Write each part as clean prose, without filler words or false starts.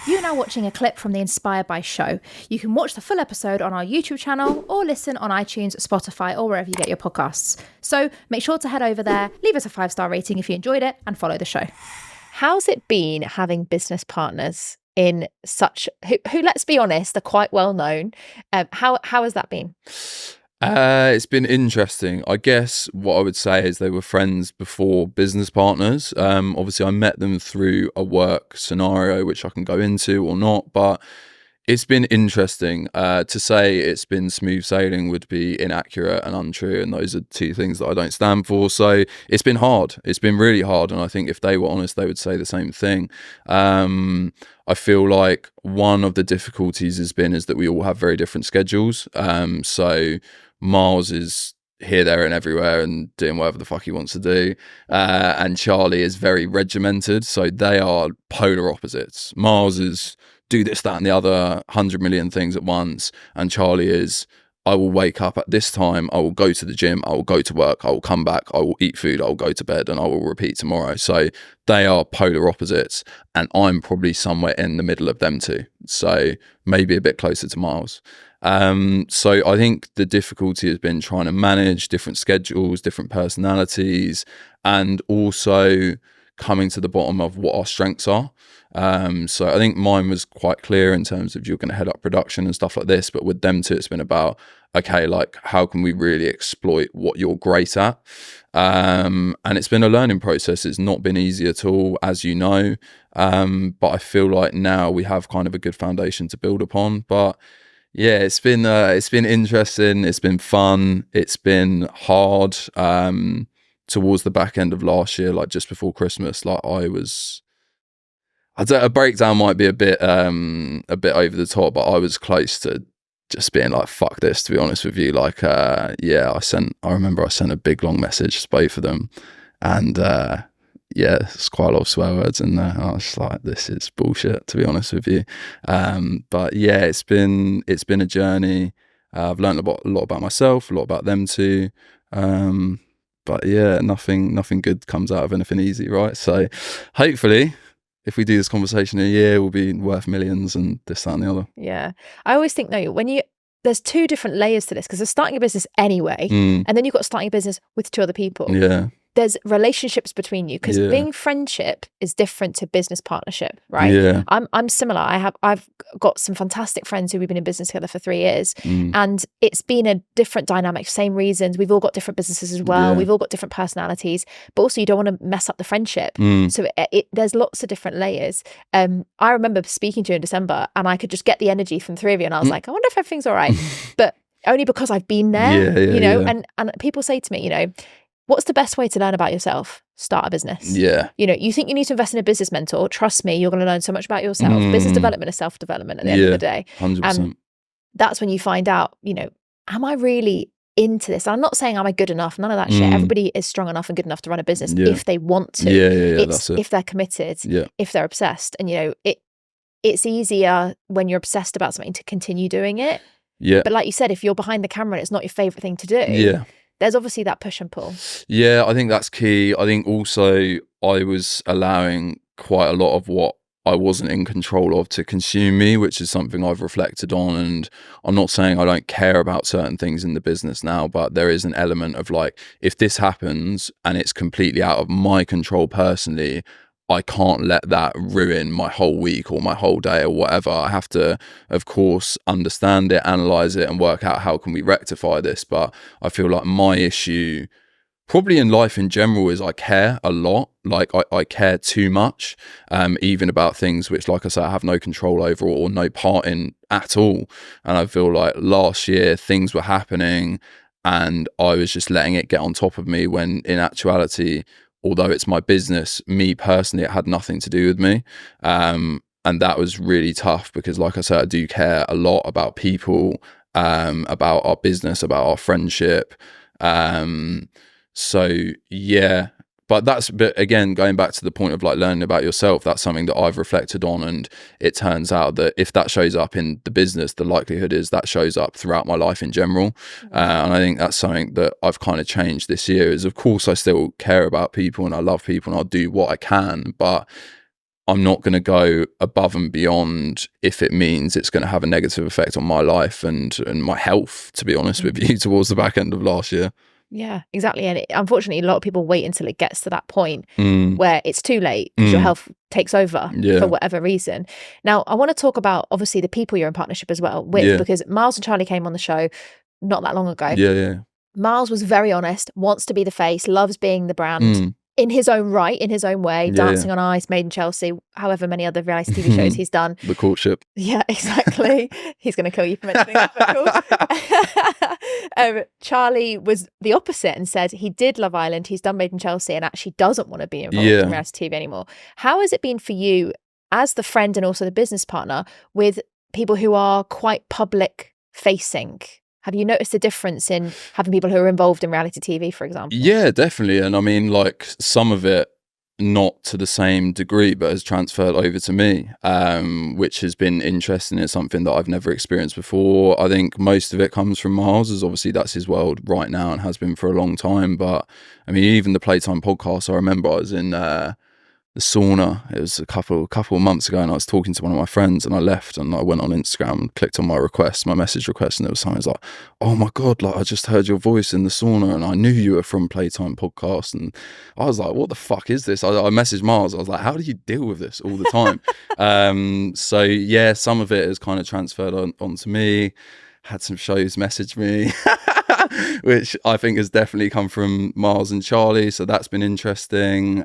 You're now watching a clip from the Inspired by show. You can watch the full episode on our YouTube channel or listen on iTunes, Spotify, or wherever you get your podcasts. So make sure to head over there, leave us a 5-star rating if you enjoyed it, and follow the show. How's it been having business partners in such, who let's be honest, are quite well known? How has that been? It's been interesting. I guess what I would say is they were friends before business partners. Obviously, I met them through a work scenario, which I can go into or not, but it's been interesting. To say it's been smooth sailing would be inaccurate and untrue, and those are two things that I don't stand for. So it's been hard. It's been really hard, and I think if they were honest, they would say the same thing. I feel like one of the difficulties is that we all have very different schedules. So Miles is here, there and everywhere and doing whatever the fuck he wants to do. And Charlie is very regimented. So they are polar opposites. Miles is do this, that and the other 100 million things at once. And Charlie is, I will wake up at this time, I will go to the gym, I will go to work, I will come back, I will eat food, I will go to bed, and I will repeat tomorrow. So they are polar opposites, and I'm probably somewhere in the middle of them two. So maybe a bit closer to Miles. So I think the difficulty has been trying to manage different schedules, different personalities, and also coming to the bottom of what our strengths are. So I think mine was quite clear in terms of you're going to head up production and stuff like this, but with them two, it's been about, okay, like how can we really exploit what you're great at? And it's been a learning process. It's not been easy at all, as you know. But I feel like now we have kind of a good foundation to build upon. But yeah, it's been interesting. It's been fun. It's been hard. Towards the back end of last year, like just before Christmas, like a breakdown might be a bit over the top, but I was close to just being like, fuck this, to be honest with you. Like, I remember I sent a big long message to both of them, and it's quite a lot of swear words in there. I was just like, this is bullshit, to be honest with you. But yeah, it's been a journey. I've learned a lot about myself, a lot about them too. But yeah, nothing good comes out of anything easy, right? So hopefully, if we do this conversation in a year, we'll be worth millions and this, that and the other. Yeah. I always think, though, there's two different layers to this, because there's starting a business anyway, and then you've got starting a business with two other people. Yeah. There's relationships between you, because being friendship is different to business partnership, right? Yeah. I'm similar. I've got some fantastic friends who we've been in business together for 3 years, and it's been a different dynamic, same reasons. We've all got different businesses as well. We've all got different personalities, but also you don't want to mess up the friendship. So there's lots of different layers. I remember speaking to you in December, and I could just get the energy from 3 of you, and I was like, I wonder if everything's all right. But only because I've been there, and people say to me, what's the best way to learn about yourself? Start a business. Yeah. You think you need to invest in a business mentor. Trust me, you're going to learn so much about yourself. Business development is self-development at the end of the day. 100%. And that's when you find out, am I really into this? And I'm not saying am I good enough, none of that shit. Everybody is strong enough and good enough to run a business if they want to. That's it. If they're committed, if they're obsessed. And, it's easier when you're obsessed about something to continue doing it. Yeah. But like you said, if you're behind the camera and it's not your favorite thing to do, there's obviously that push and pull. Yeah, I think that's key. I think also I was allowing quite a lot of what I wasn't in control of to consume me, which is something I've reflected on. And I'm not saying I don't care about certain things in the business now, but there is an element of like, if this happens and it's completely out of my control personally, I can't let that ruin my whole week or my whole day or whatever. I have to, of course, understand it, analyze it, and work out how can we rectify this. But I feel like my issue, probably in life in general, is I care a lot. Like I care too much, even about things which, like I said, I have no control over or no part in at all. And I feel like last year things were happening and I was just letting it get on top of me, when in actuality, although it's my business, me personally, it had nothing to do with me. And that was really tough because, like I said, I do care a lot about people, about our business, about our friendship. So yeah, but again, going back to the point of like learning about yourself, that's something that I've reflected on. And it turns out that if that shows up in the business, the likelihood is that shows up throughout my life in general. And I think that's something that I've kind of changed this year, is of course I still care about people and I love people and I'll do what I can, but I'm not going to go above and beyond if it means it's going to have a negative effect on my life and my health, to be honest with you, towards the back end of last year. Yeah, exactly. And unfortunately, a lot of people wait until it gets to that point where it's too late because your health takes over for whatever reason. Now, I want to talk about, obviously, the people you're in partnership as well with, because Miles and Charlie came on the show not that long ago. Yeah. Miles was very honest, wants to be the face, loves being the brand in his own right, in his own way, Dancing on Ice, Made in Chelsea, however many other reality TV shows he's done. The Courtship. Yeah, exactly. He's going to kill you for mentioning that. Charlie was the opposite and said he did Love Island, he's done Made in Chelsea, and actually doesn't want to be involved in reality TV anymore. How has it been for you as the friend and also the business partner with people who are quite public facing? Have you noticed a difference in having people who are involved in reality TV, for example? Yeah, definitely. And I mean, like, some of it not to the same degree, but has transferred over to me, which has been interesting. It's something that I've never experienced before. I think most of it comes from Miles, as obviously that's his world right now and has been for a long time. But I mean, even the Playtime podcast, I remember I was in the sauna. It was a couple of months ago, and I was talking to one of my friends, and I left and I went on Instagram and clicked on my message request, and there was something like, "Oh my god, like I just heard your voice in the sauna and I knew you were from Playtime Podcast." And I was like, what the fuck is this? I messaged Mars. I was like, how do you deal with this all the time? So yeah, some of it has kind of transferred onto me. Had some shows message me which I think has definitely come from Miles and Charlie, so that's been interesting.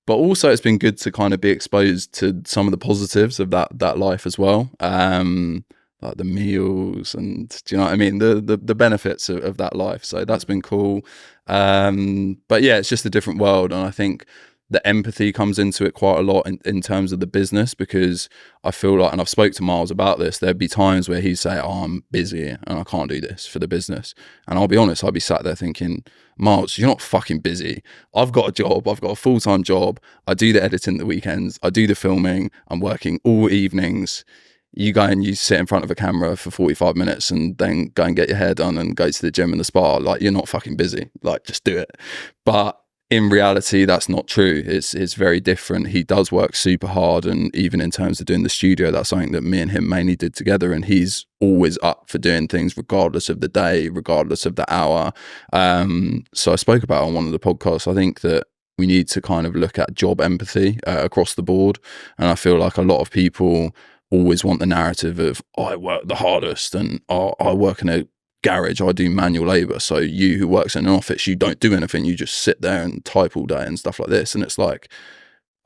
But also it's been good to kind of be exposed to some of the positives of that life as well. Like the meals and, do you know what I mean? The benefits of that life. So that's been cool. But yeah, it's just a different world. And I think the empathy comes into it quite a lot in terms of the business, because I feel like, and I've spoke to Miles about this, there'd be times where he'd say, "Oh, I'm busy and I can't do this for the business." And I'll be honest, I'd be sat there thinking, "Miles, you're not fucking busy. I've got a job. I've got a full-time job. I do the editing the weekends. I do the filming. I'm working all evenings. You go and you sit in front of a camera for 45 minutes and then go and get your hair done and go to the gym and the spa. Like, you're not fucking busy. Like, just do it." But in reality, that's not true. It's very different. He does work super hard, and even in terms of doing the studio, that's something that me and him mainly did together, and he's always up for doing things regardless of the day, regardless of the hour. So I spoke about it on one of the podcasts. I think that we need to kind of look at job empathy across the board, and I feel like a lot of people always want the narrative of, I work the hardest and I work in a garage, I do manual labor. So you who works in an office, you don't do anything, you just sit there and type all day and stuff like this. And it's like,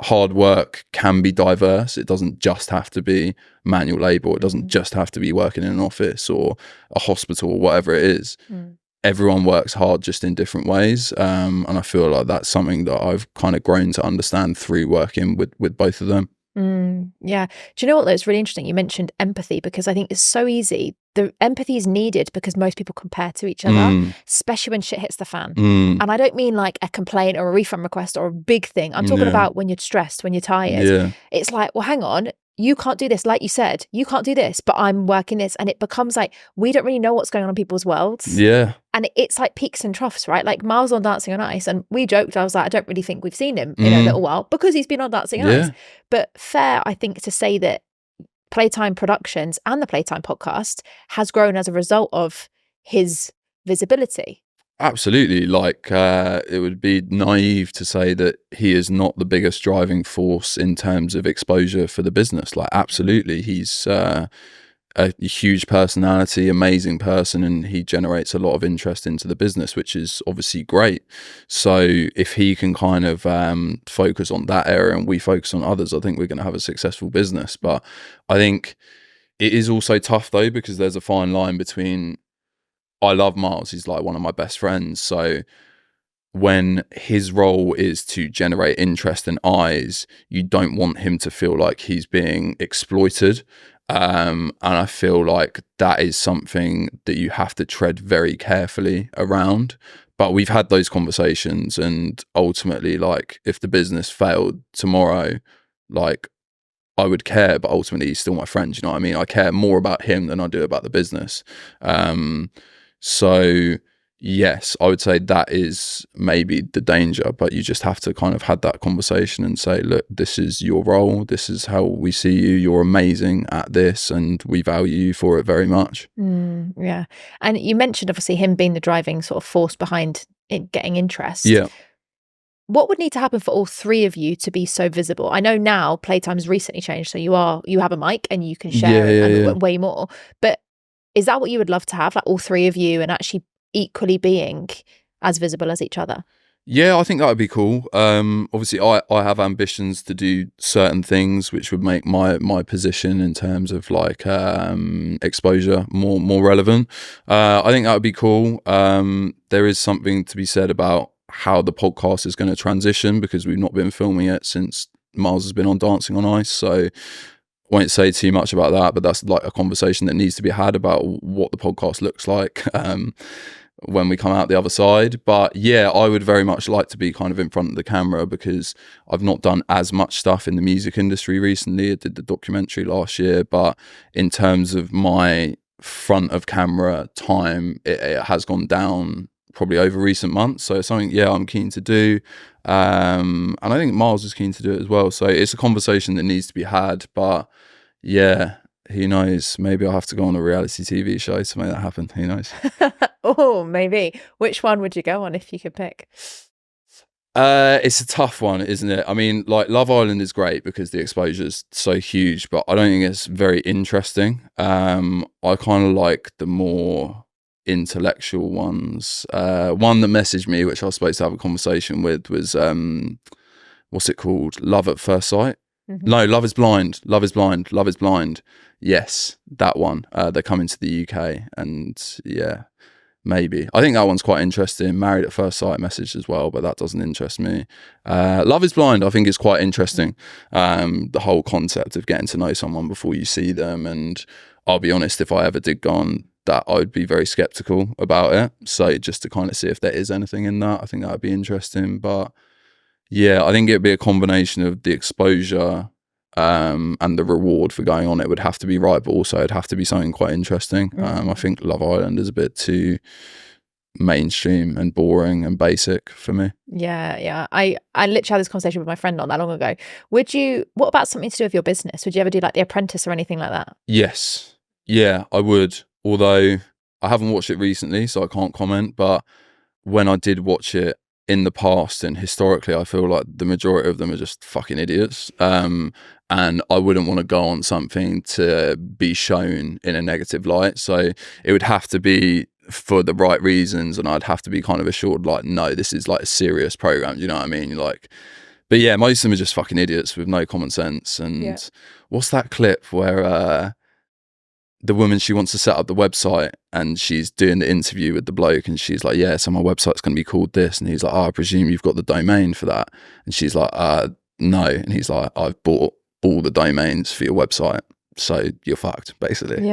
hard work can be diverse. It doesn't just have to be manual labor. It doesn't just have to be working in an office or a hospital or whatever it is. Everyone works hard, just in different ways. And I feel like that's something that I've kind of grown to understand through working with both of them. Yeah. Do you know what, though? It's really interesting. You mentioned empathy, because I think it's so easy. The empathy is needed because most people compare to each other, especially when shit hits the fan. And I don't mean like a complaint or a refund request or a big thing. I'm talking about when you're stressed, when you're tired. It's like, well, hang on. You can't do this. Like you said, you can't do this, but I'm working this. And it becomes like, we don't really know what's going on in people's worlds. And it's like peaks and troughs, right? Like Miles on Dancing on Ice, and we joked, I was like, I don't really think we've seen him in a little while because he's been on Dancing on Ice. But fair, I think, to say that Playtime Productions and the Playtime podcast has grown as a result of his visibility. Absolutely. Like, it would be naive to say that he is not the biggest driving force in terms of exposure for the business. Like, absolutely. He's a huge personality, amazing person, and he generates a lot of interest into the business, which is obviously great. So if he can kind of focus on that area and we focus on others, I think we're going to have a successful business. But I think it is also tough, though, because there's a fine line between, I love Miles, he's like one of my best friends. So when his role is to generate interest and eyes, you don't want him to feel like he's being exploited. And I feel like that is something that you have to tread very carefully around. But we've had those conversations, and ultimately, like, if the business failed tomorrow, like, I would care, but ultimately he's still my friend. You know what I mean? I care more about him than I do about the business. So yes, I would say that is maybe the danger, but you just have to kind of have that conversation and say, look, this is your role, this is how we see you, you're amazing at this, and we value you for it very much. Yeah. And you mentioned obviously him being the driving sort of force behind it getting interest. Yeah. What would need to happen for all three of you to be so visible? I know now Playtime's recently changed, so you have a mic and you can share way more. But is that what you would love to have, like all three of you and actually equally being as visible as each other? Yeah, I think that would be cool. Obviously, I have ambitions to do certain things which would make my position in terms of like exposure more relevant. I think that would be cool. There is something to be said about how the podcast is going to transition, because we've not been filming it since Miles has been on Dancing on Ice. So won't say too much about that, but that's like a conversation that needs to be had about what the podcast looks like when we come out the other side. But yeah, I would very much like to be kind of in front of the camera, because I've not done as much stuff in the music industry recently. I did the documentary last year, but in terms of my front of camera time, it has gone down probably over recent months. So it's something, I'm keen to do. And I think Miles is keen to do it as well. So it's a conversation that needs to be had. But yeah, who knows? Maybe I'll have to go on a reality TV show to make that happen. Who knows? Oh, maybe. Which one would you go on if you could pick? It's a tough one, isn't it? I mean, like Love Island is great because the exposure is so huge, but I don't think it's very interesting. I kind of like the more intellectual ones. One that messaged me, which I was supposed to have a conversation with, was what's it called? Love at First Sight. No, Love is Blind. Love is Blind. Love is Blind. Yes, that one. They're coming to the UK, and yeah, maybe. I think that one's quite interesting. Married at First Sight messaged as well, but that doesn't interest me. Love is Blind, I think, is quite interesting. The whole concept of getting to know someone before you see them, and I'll be honest, if I ever did go on that, I would be very skeptical about it. So just to kind of see if there is anything in that, I think that would be interesting. But yeah, I think it'd be a combination of the exposure and the reward for going on. It would have to be right, but also it'd have to be something quite interesting. I think Love Island is a bit too mainstream and boring and basic for me. Yeah. I literally had this conversation with my friend not that long ago. What about something to do with your business? Would you ever do like The Apprentice or anything like that? Yes. Yeah, I would. Although I haven't watched it recently, so I can't comment. But when I did watch it in the past and historically, I feel like the majority of them are just fucking idiots. And I wouldn't want to go on something to be shown in a negative light. So it would have to be for the right reasons, and I'd have to be kind of assured, like, no, this is like a serious program. Do you know what I mean? Like, but yeah, most of them are just fucking idiots with no common sense. And what's that clip where the woman, she wants to set up the website and she's doing the interview with the bloke, and she's like, yeah, so my website's going to be called this, and he's like, I presume you've got the domain for that, and she's like, no, and he's like, I've bought all the domains for your website, so you're fucked, basically.